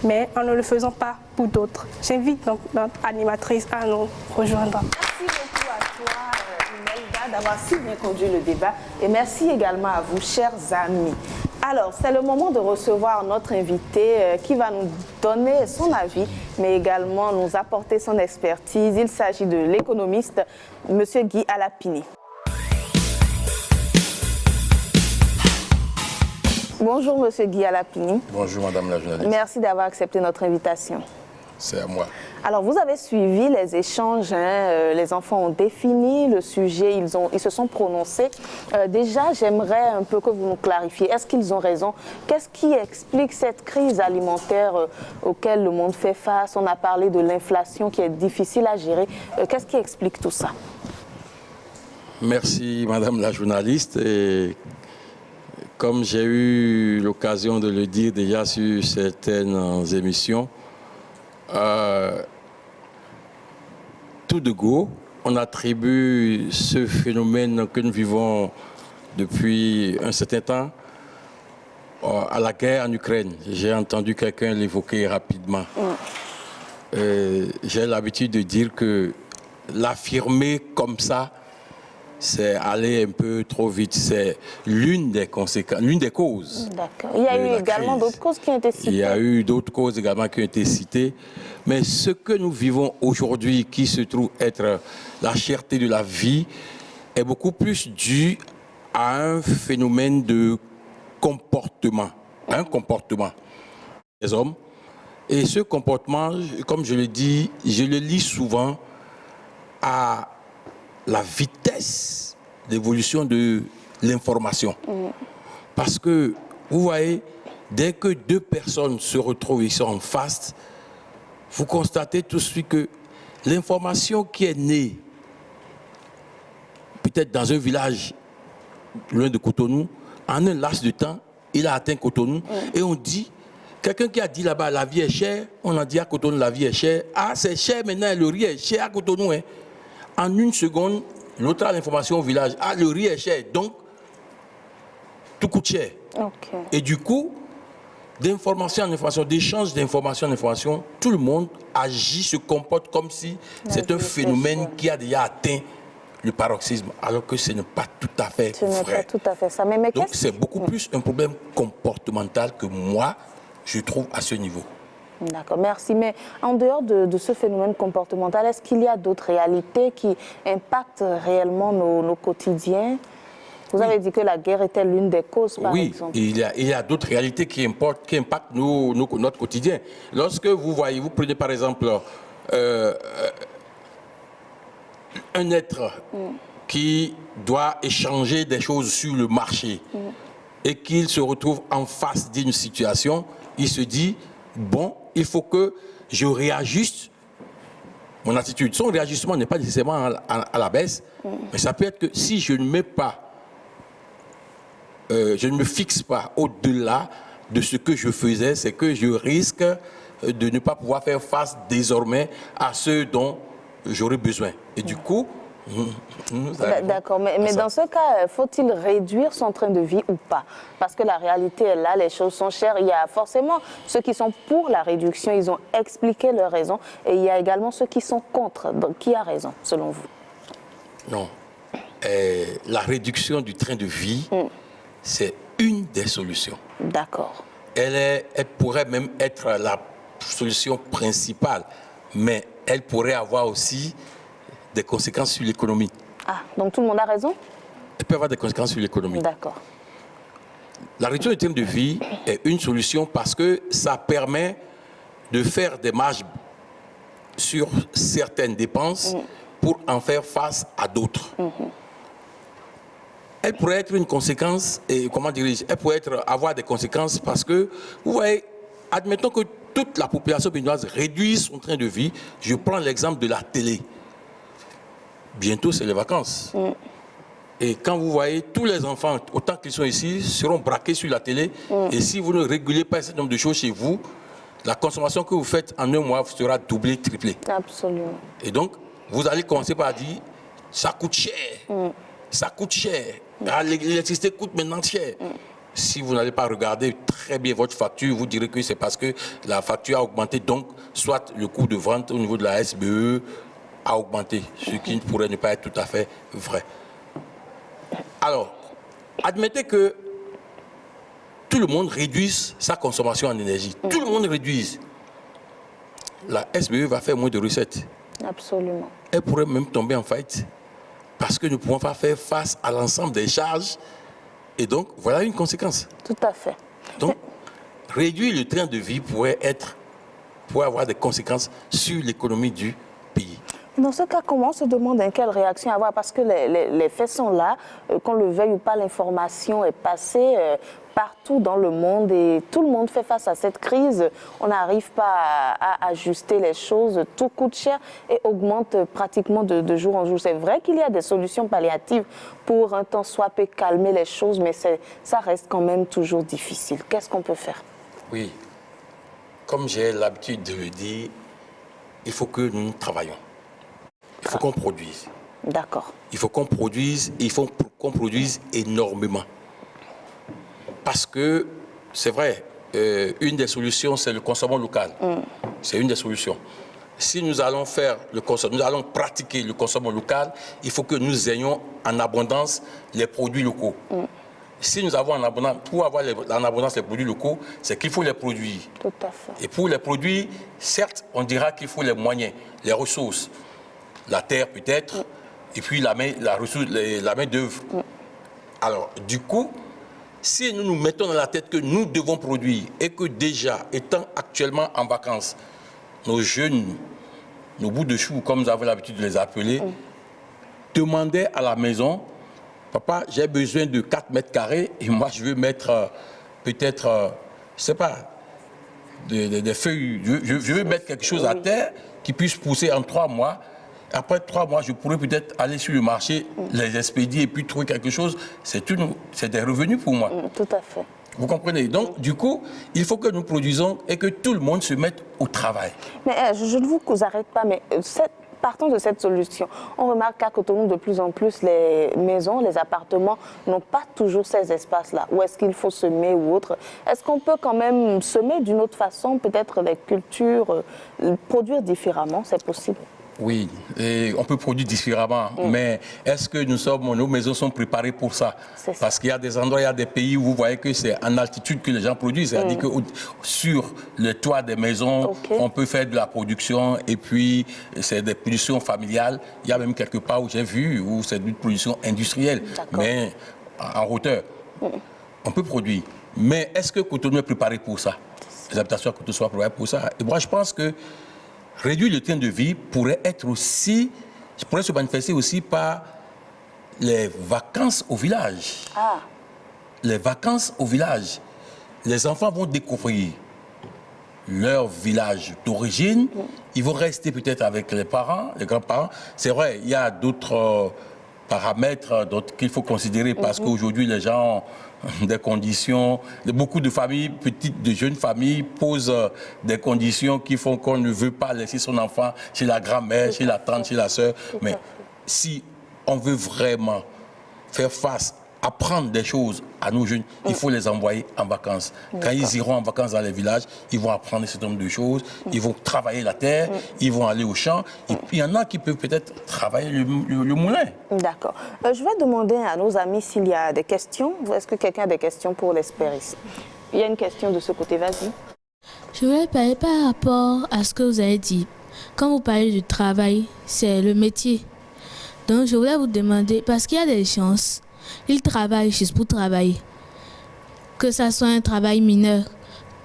S2: mais en ne le faisant pas pour d'autres. J'invite donc notre animatrice à nous rejoindre.
S1: Merci beaucoup à toi, Imelda, d'avoir si bien conduit le débat, et merci également à vous, chers amis. Alors, c'est le moment de recevoir notre invité qui va nous donner son avis, mais également nous apporter son expertise. Il s'agit de l'économiste, M. Guy Alapini. Bonjour, M. Guy Alapini.
S20: Bonjour, Madame la journaliste.
S1: Merci d'avoir accepté notre invitation.
S20: C'est à moi.
S1: Alors, vous avez suivi les échanges, les enfants ont défini le sujet, ils se sont prononcés. Déjà, j'aimerais un peu que vous nous clarifiez. Est-ce qu'ils ont raison? Qu'est-ce qui explique cette crise alimentaire auquel le monde fait face? On a parlé de l'inflation qui est difficile à gérer. Qu'est-ce qui explique tout ça?
S20: Merci, Madame la journaliste. Et comme j'ai eu l'occasion de le dire déjà sur certaines émissions, tout de go, on attribue ce phénomène que nous vivons depuis un certain temps à la guerre en Ukraine. J'ai entendu quelqu'un l'évoquer rapidement. J'ai l'habitude de dire que l'affirmer comme ça, c'est aller un peu trop vite. C'est l'une des conséquences, l'une des causes.
S1: D'accord. Il y a eu également d'autres causes qui ont été citées.
S20: Il y a eu d'autres causes également qui ont été citées. Mais ce que nous vivons aujourd'hui, qui se trouve être la cherté de la vie, est beaucoup plus dû à un phénomène de comportement. Un comportement des hommes. Et ce comportement, comme je le dis, je le lis souvent à la vitesse d'évolution de l'information. Parce que, vous voyez, dès que deux personnes se retrouvent ici en face, vous constatez tout de suite que l'information qui est née, peut-être dans un village loin de Cotonou. En un laps de temps, il a atteint Cotonou. Et on dit, quelqu'un qui a dit là-bas, la vie est chère, on a dit à Cotonou, la vie est chère. Ah, c'est cher maintenant, le riz est cher à Cotonou. Hein. En une seconde, l'autre a l'information au village. Ah, le riz est cher, donc tout coûte cher.
S1: Okay.
S20: Et du coup, d'information en information, d'échange d'information en information, tout le monde agit, se comporte comme si c'est un phénomène qui a déjà atteint le paroxysme, alors que ce n'est pas tout à fait
S1: Ce n'est
S20: vrai.
S1: pas tout à fait ça. Mais
S20: donc c'est beaucoup plus un problème comportemental que moi, je trouve à ce niveau.
S1: D'accord, merci. Mais en dehors de ce phénomène comportemental, est-ce qu'il y a d'autres réalités qui impactent réellement nos quotidiens? Vous avez dit que la guerre était l'une des causes, par exemple.
S20: Oui, il y a d'autres réalités qui impactent notre quotidien. Lorsque vous voyez, vous prenez par exemple un être qui doit échanger des choses sur le marché et qu'il se retrouve en face d'une situation, il se dit, bon, il faut que je réajuste mon attitude. Son réajustement n'est pas nécessairement à la baisse, mais ça peut être que si je ne mets pas je ne me fixe pas au-delà de ce que je faisais, c'est que je risque de ne pas pouvoir faire face désormais à ce dont j'aurais besoin. Et du coup,
S1: d'accord, mais dans ce cas, faut-il réduire son train de vie ou pas? Parce que la réalité est là, les choses sont chères. Il y a forcément ceux qui sont pour la réduction, ils ont expliqué leurs raisons. Et il y a également ceux qui sont contre. Donc, qui a raison, selon vous?
S20: Non. La réduction du train de vie, c'est une des solutions.
S1: D'accord.
S20: Elle pourrait même être la solution principale, mais elle pourrait avoir aussi des conséquences sur l'économie.
S1: Ah, donc tout le monde a raison?
S20: Elle peut avoir des conséquences sur l'économie.
S1: D'accord.
S20: La réduction du train de vie est une solution parce que ça permet de faire des marges sur certaines dépenses pour en faire face à d'autres. Elle pourrait être une conséquence, et comment dirais-je, elle pourrait avoir des conséquences parce que, vous voyez, admettons que toute la population béninoise réduise son train de vie. Je prends l'exemple de la télé. Bientôt, c'est les vacances. Et quand vous voyez, tous les enfants, autant qu'ils sont ici, seront braqués sur la télé. Et si vous ne régulez pas un certain nombre de choses chez vous, la consommation que vous faites en un mois sera doublée, triplée.
S1: Absolument.
S20: Et donc, vous allez commencer par dire, ça coûte cher. Ça coûte cher. L'électricité coûte maintenant cher. Si vous n'allez pas regarder très bien votre facture, vous direz que c'est parce que la facture a augmenté. Donc, soit le coût de vente au niveau de la SBE a augmenté, ce qui pourrait ne pas être tout à fait vrai. Alors, admettez que tout le monde réduise sa consommation en énergie. Tout le monde réduise. La SBE va faire moins de recettes.
S1: Absolument.
S20: Elle pourrait même tomber en faillite. Parce que nous ne pouvons pas faire face à l'ensemble des charges. Et donc, voilà une conséquence.
S1: Tout à fait.
S20: Donc, réduire le train de vie pourrait avoir des conséquences sur l'économie du pays.
S1: Dans ce cas, comment on se demande quelle réaction avoir? Parce que les faits sont là, qu'on le veuille ou pas, l'information est passée partout dans le monde et tout le monde fait face à cette crise. On n'arrive pas à ajuster les choses, tout coûte cher et augmente pratiquement de jour en jour. C'est vrai qu'il y a des solutions palliatives pour un temps soit peu calmer les choses, mais ça reste quand même toujours difficile. Qu'est-ce qu'on peut faire?
S20: Oui, comme j'ai l'habitude de le dire, il faut que nous travaillions. Il faut qu'on produise.
S1: D'accord.
S20: Il faut qu'on produise, il faut qu'on produise énormément. Parce que, c'est vrai, une des solutions, c'est le consommation local. C'est une des solutions. Si nous allons pratiquer le consommation local, il faut que nous ayons en abondance les produits locaux. Si nous avons en abondance, pour avoir en abondance les produits locaux, c'est qu'il faut les produire.
S1: Tout à fait.
S20: Et pour les produire, certes, on dira qu'il faut les moyens, les ressources. La terre peut-être, et puis la main d'œuvre. Alors, du coup, si nous nous mettons dans la tête que nous devons produire et que déjà, étant actuellement en vacances, nos jeunes, nos bouts de choux, comme nous avons l'habitude de les appeler, demandaient à la maison, papa, j'ai besoin de 4 mètres carrés et moi je veux mettre peut-être, je ne sais pas, des feuilles, je veux mettre quelque chose à terre qui puisse pousser en 3 mois. Après 3 mois, je pourrais peut-être aller sur le marché, les expédier et puis trouver quelque chose. C'est des revenus pour moi.
S1: Tout à fait.
S20: Vous comprenez? Donc, du coup, il faut que nous produisons et que tout le monde se mette au travail.
S1: Mais je ne vous arrête pas, mais partant de cette solution, on remarque qu'à Cotonou, de plus en plus, les maisons, les appartements n'ont pas toujours ces espaces-là. Où est-ce qu'il faut semer ou autre? Est-ce qu'on peut quand même semer d'une autre façon, peut-être les cultures, produire différemment? C'est possible?
S20: Oui, et on peut produire différemment, mais est-ce que nos maisons sont préparées pour ça? Parce qu'il y a des endroits, il y a des pays où vous voyez que c'est en altitude que les gens produisent. C'est-à-dire que sur le toit des maisons, on peut faire de la production et puis c'est des productions familiales. Il y a même quelque part où j'ai vu où c'est une production industrielle, mais en hauteur. On peut produire. Mais est-ce que Cotonou est préparé pour ça? Les habitations à Cotonou sont préparées pour ça? Et moi, je pense que réduire le train de vie pourrait se manifester aussi par les vacances au village. Les vacances au village. Les enfants vont découvrir leur village d'origine. Ils vont rester peut-être avec les parents, les grands-parents. C'est vrai, il y a d'autres paramètres qu'il faut considérer parce qu'aujourd'hui, les gens ont des conditions. Beaucoup de familles, de jeunes familles, posent des conditions qui font qu'on ne veut pas laisser son enfant chez la grand-mère, chez la tante, chez la sœur. Mais si on veut vraiment faire face, apprendre des choses à nos jeunes, il faut les envoyer en vacances. Quand ils iront en vacances dans les villages, ils vont apprendre un certain nombre de choses, ils vont travailler la terre, ils vont aller au champ. Et puis il y en a qui peuvent peut-être travailler le moulin.
S1: D'accord. Je vais demander à nos amis s'il y a des questions. Est-ce que quelqu'un a des questions pour l'espérisme? Il y a une question de ce côté, vas-y.
S3: Je voulais parler par rapport à ce que vous avez dit. Quand vous parlez du travail, c'est le métier. Donc je voulais vous demander, parce qu'il y a des chances, ils travaillent juste pour travailler. Que ça soit un travail mineur,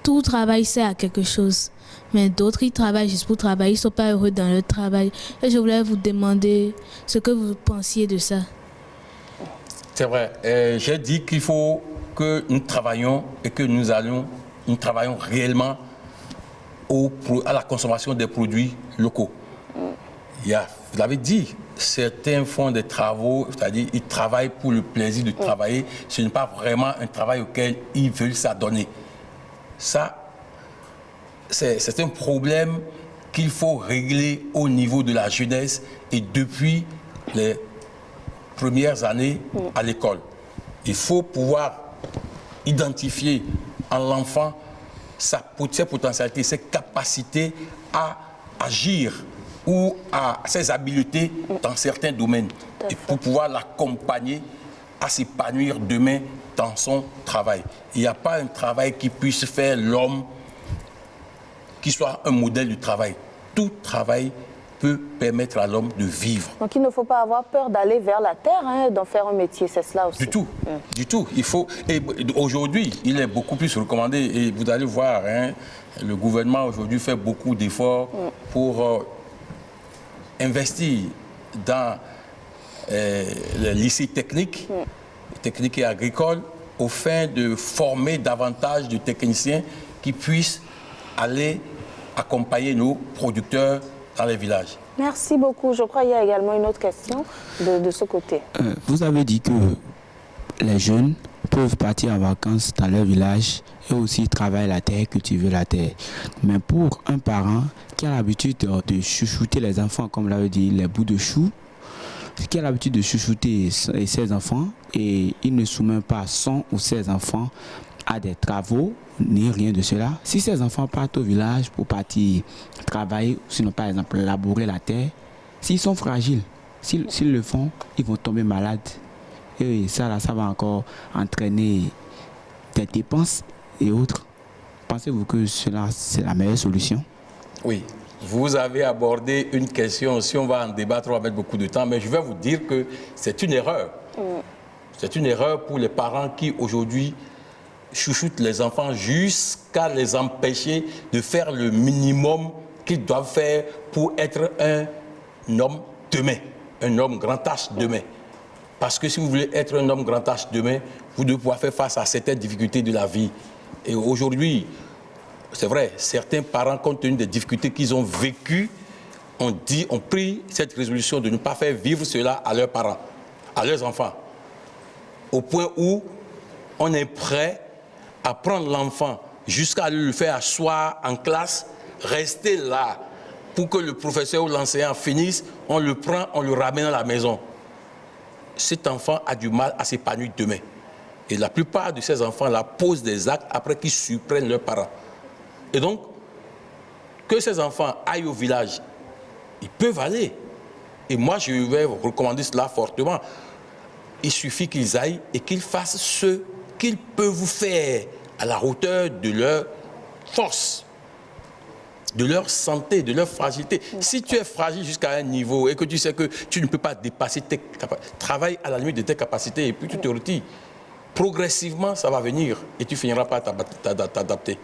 S3: tout travail sert à quelque chose. Mais d'autres, ils travaillent juste pour travailler, ils ne sont pas heureux dans leur travail. Et je voulais vous demander ce que vous pensiez de ça.
S20: C'est vrai. J'ai dit qu'il faut que nous travaillions et que nous travaillons réellement à la consommation des produits locaux. Vous l'avez dit, certains font des travaux, c'est-à-dire ils travaillent pour le plaisir de travailler. Ce n'est pas vraiment un travail auquel ils veulent s'adonner. Ça, c'est un problème qu'il faut régler au niveau de la jeunesse et depuis les premières années à l'école. Il faut pouvoir identifier en l'enfant ses potentialités, ses capacités à agir ou à ses habiletés dans certains domaines et pour pouvoir l'accompagner à s'épanouir demain dans son travail. Il n'y a pas un travail qui puisse faire l'homme qui soit un modèle de travail. Tout travail peut permettre à l'homme de vivre.
S1: Donc il ne faut pas avoir peur d'aller vers la terre, d'en faire un métier, c'est cela aussi.
S20: Du tout, du tout. Il faut. Et aujourd'hui, il est beaucoup plus recommandé. Et vous allez voir, le gouvernement aujourd'hui fait beaucoup d'efforts pour investir dans les lycées techniques et agricoles, au fin de former davantage de techniciens qui puissent aller accompagner nos producteurs dans les villages.
S1: Merci beaucoup. Je crois qu'il y a également une autre question de ce côté.
S12: Vous avez dit que les jeunes peuvent partir en vacances dans leur village et aussi travailler la terre, cultiver la terre. Mais pour un parent qui a l'habitude de chouchouter les enfants, comme l'avait dit, les bouts de chou, qui a l'habitude de chouchouter ses enfants et il ne soumet pas son ou ses enfants à des travaux, ni rien de cela. Si ces enfants partent au village pour partir travailler, sinon par exemple labourer la terre, s'ils sont fragiles, s'ils le font, ils vont tomber malades. Et ça va encore entraîner des dépenses et autres. Pensez-vous que cela, c'est la meilleure solution?
S20: Oui. Vous avez abordé une question, si on va en débattre, on va mettre beaucoup de temps, mais je vais vous dire que c'est une erreur. C'est une erreur pour les parents qui aujourd'hui chouchoutent les enfants jusqu'à les empêcher de faire le minimum qu'ils doivent faire pour être un homme demain, un homme grand H demain. Parce que si vous voulez être un homme grand H demain, vous devez pouvoir faire face à certaines difficultés de la vie. Et aujourd'hui, c'est vrai, certains parents, compte tenu des difficultés qu'ils ont vécues, ont pris cette résolution de ne pas faire vivre cela à leurs parents, à leurs enfants. Au point où on est prêt à prendre l'enfant jusqu'à le faire asseoir en classe, rester là pour que le professeur ou l'enseignant finisse, on le prend, on le ramène à la maison. Cet enfant a du mal à s'épanouir demain. Et la plupart de ces enfants-là posent des actes après qu'ils surprennent leurs parents. Et donc, que ces enfants aillent au village, ils peuvent aller. Et moi, je vais vous recommander cela fortement. Il suffit qu'ils aillent et qu'ils fassent ce qu'ils peuvent faire à la hauteur de leur force, de leur santé, de leur fragilité. Si tu es fragile jusqu'à un niveau et que tu sais que tu ne peux pas dépasser tes capacités, travaille à la limite de tes capacités et puis tu te retires. Progressivement, ça va venir et tu finiras par t'adapter.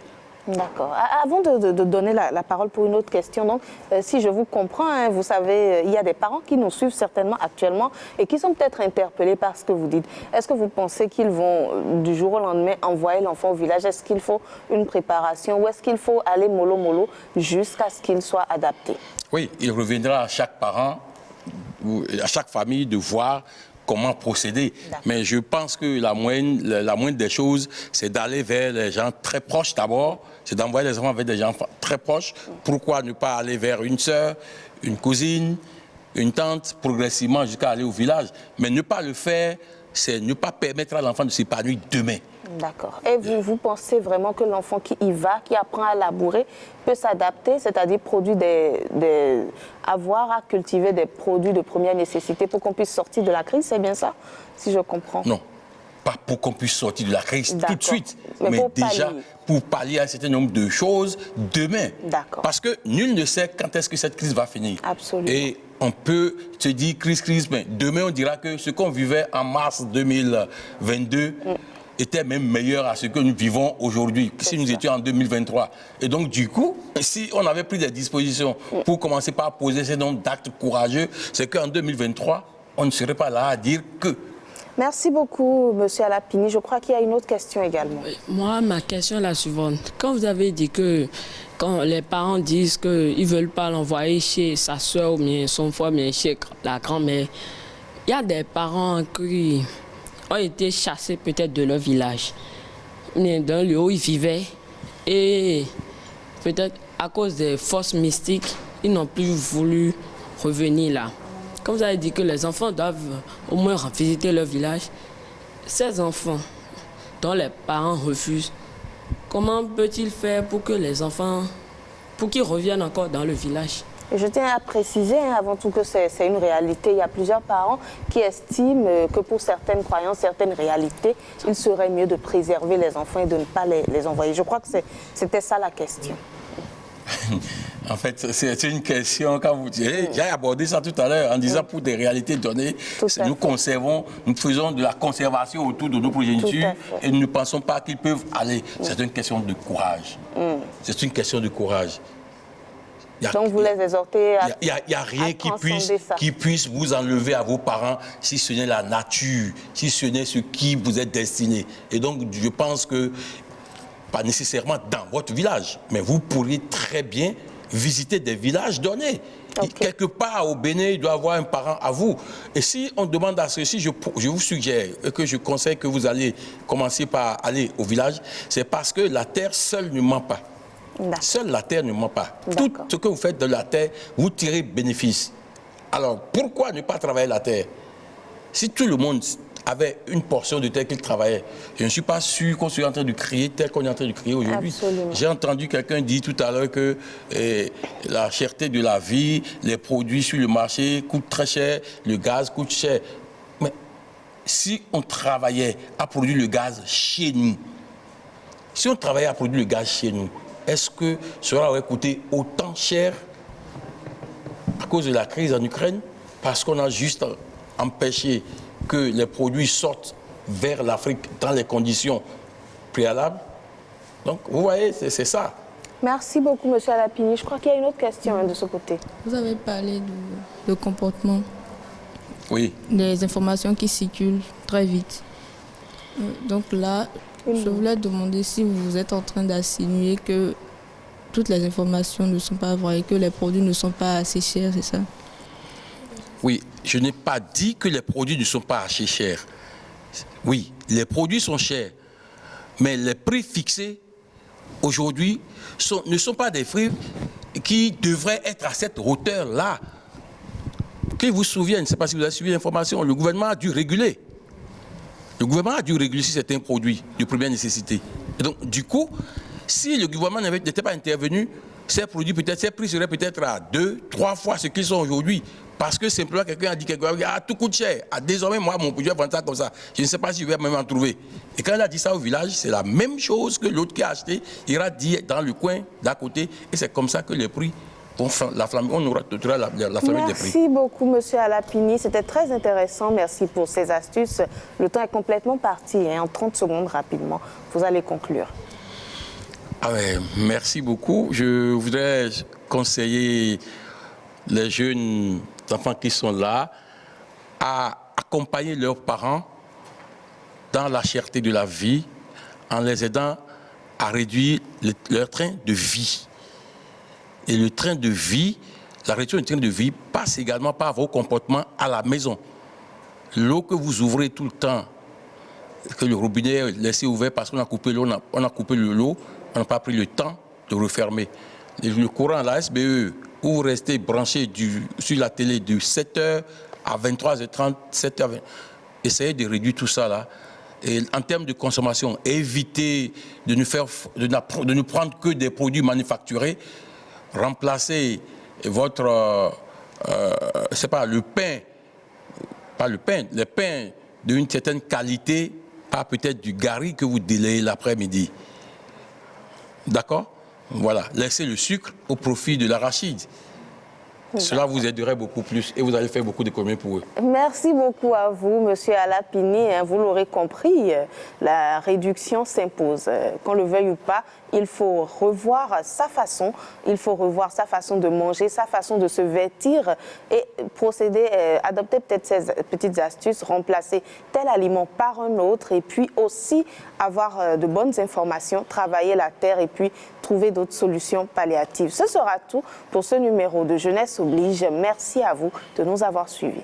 S1: D'accord. Avant de donner la parole pour une autre question, donc, si je vous comprends, hein, vous savez, il y a des parents qui nous suivent certainement actuellement et qui sont peut-être interpellés par ce que vous dites. Est-ce que vous pensez qu'ils vont du jour au lendemain envoyer l'enfant au village? Est-ce qu'il faut une préparation ou est-ce qu'il faut aller mollo jusqu'à ce qu'il soit adapté?
S20: Oui, il reviendra à chaque parent, à chaque famille de voir comment procéder. Mais je pense que la moindre des choses, c'est d'aller vers les gens très proches d'abord, c'est d'envoyer les enfants vers des gens très proches. Pourquoi ne pas aller vers une sœur, une cousine, une tante, progressivement jusqu'à aller au village? Mais ne pas le faire, c'est ne pas permettre à l'enfant de s'épanouir demain.
S1: D'accord. Et vous pensez vraiment que l'enfant qui y va, qui apprend à labourer, peut s'adapter, c'est-à-dire avoir à cultiver des produits de première nécessité pour qu'on puisse sortir de la crise, c'est bien ça, si je comprends?
S20: Non, pas pour qu'on puisse sortir de la crise tout de suite, mais déjà pour pallier à un certain nombre de choses demain. Parce que nul ne sait quand est-ce que cette crise va finir.
S1: Absolument.
S20: Et on peut se dire crise, mais demain on dira que ce qu'on vivait en mars 2022 était même meilleur à ce que nous vivons aujourd'hui, si nous étions en 2023. Et donc, du coup, si on avait pris des dispositions pour commencer par poser ce nombre d'actes courageux, c'est qu'en 2023, on ne serait pas là à dire que.
S1: Merci beaucoup, M. Alapini. Je crois qu'il y a une autre question également.
S14: Moi, ma question est la suivante. Quand vous avez dit que quand les parents disent qu'ils ne veulent pas l'envoyer chez sa soeur ou bien son frère, mais chez la grand-mère, il y a des parents qui ont été chassés peut-être de leur village, mais dans le lieu où ils vivaient, et peut-être à cause des forces mystiques, ils n'ont plus voulu revenir là. Comme vous avez dit que les enfants doivent au moins visiter leur village, ces enfants dont les parents refusent, comment peut-il faire pour que les enfants, pour qu'ils reviennent encore dans le village?
S1: Je tiens à préciser avant tout que c'est une réalité. Il y a plusieurs parents qui estiment que pour certaines croyances, certaines réalités, il serait mieux de préserver les enfants et de ne pas les envoyer. Je crois que c'était ça la question.
S20: En fait, c'est une question, quand vous direz, j'ai abordé ça tout à l'heure en disant pour des réalités données, nous faisons de la conservation autour de nos progénitures et nous ne pensons pas qu'ils peuvent aller. C'est une question de courage. C'est une question de courage.
S1: Donc vous les exhortez à
S20: il n'y a rien qui puisse vous enlever à vos parents si ce n'est la nature, si ce n'est ce qui vous est destiné. Et donc je pense que, pas nécessairement dans votre village, mais vous pourriez très bien visiter des villages donnés. Quelque part au Bénin, il doit y avoir un parent à vous. Et si on demande à ceci, je vous suggère et que je conseille que vous allez commencer par aller au village, c'est parce que la terre seule ne ment pas. Seule la terre ne ment pas. Tout ce que vous faites de la terre, vous tirez bénéfice. Alors, pourquoi ne pas travailler la terre? Si tout le monde avait une portion de terre qu'il travaillait, je ne suis pas sûr qu'on soit en train de crier tel qu'on est en train de crier aujourd'hui. J'ai entendu quelqu'un dire tout à l'heure que la cherté de la vie, les produits sur le marché coûtent très cher, le gaz coûte cher. Mais si on travaillait à produire le gaz chez nous, est-ce que cela aurait coûté autant cher à cause de la crise en Ukraine? Parce qu'on a juste empêché que les produits sortent vers l'Afrique dans les conditions préalables. Donc, vous voyez, c'est ça.
S1: Merci beaucoup, M. Alapini. Je crois qu'il y a une autre question de ce côté.
S4: Vous avez parlé de comportement.
S20: Oui.
S4: Des informations qui circulent très vite. Donc là, je voulais demander si vous êtes en train d'insinuer que toutes les informations ne sont pas vraies, que les produits ne sont pas assez chers, c'est ça?
S20: Oui, je n'ai pas dit que les produits ne sont pas assez chers. Oui, les produits sont chers, mais les prix fixés aujourd'hui ne sont pas des prix qui devraient être à cette hauteur-là. Qu'ils vous souviennent, je ne sais pas si vous avez suivi l'information, le gouvernement a dû réguler. Le gouvernement a dû réguler certains produits de première nécessité. Et donc, du coup, si le gouvernement n'était pas intervenu, ces produits, ces prix seraient peut-être à 2, 3 fois ce qu'ils sont aujourd'hui. Parce que simplement quelqu'un a dit quelque chose, tout coûte cher. Désormais, moi, mon produit, je vais vendre ça comme ça. Je ne sais pas si je vais même en trouver. Et quand il a dit ça au village, c'est la même chose que l'autre qui a acheté. Il ira dire dans le coin d'à côté. Et c'est comme ça que les prix vont flammer. On aura la flamme des prix.
S1: Merci beaucoup, monsieur Alapini. C'était très intéressant. Merci pour ces astuces. Le temps est complètement parti. En 30 secondes, rapidement, vous allez conclure.
S20: Ah ouais, merci beaucoup. Je voudrais conseiller les jeunes enfants qui sont là à accompagner leurs parents dans la cherté de la vie en les aidant à réduire leur train de vie. Et le train de vie, la réduction du train de vie passe également par vos comportements à la maison. L'eau que vous ouvrez tout le temps, que le robinet est laissé ouvert parce qu'on a coupé l'eau, on a coupé l'eau, on n'a pas pris le temps de refermer. Le courant à la SBE, où vous restez branché sur la télé de 7h à 23h30, 7h20, essayez de réduire tout ça là. Et en termes de consommation, évitez de ne prendre que des produits manufacturés. Remplacez votre, c'est pas le pain, les pains d'une certaine qualité par peut-être du gari que vous délayez l'après-midi. D'accord? Voilà, laissez le sucre au profit de l'arachide. Cela vous aiderait beaucoup plus et vous allez faire beaucoup d'économies pour eux.
S1: Merci beaucoup à vous, monsieur Alapini. Vous l'aurez compris, la réduction s'impose. Qu'on le veuille ou pas, il faut revoir sa façon. Il faut revoir sa façon de manger, sa façon de se vêtir et procéder, adopter peut-être ces petites astuces, remplacer tel aliment par un autre et puis aussi avoir de bonnes informations, travailler la terre et puis trouver d'autres solutions palliatives. Ce sera tout pour ce numéro de Jeunesse Oblige. Merci à vous de nous avoir suivis.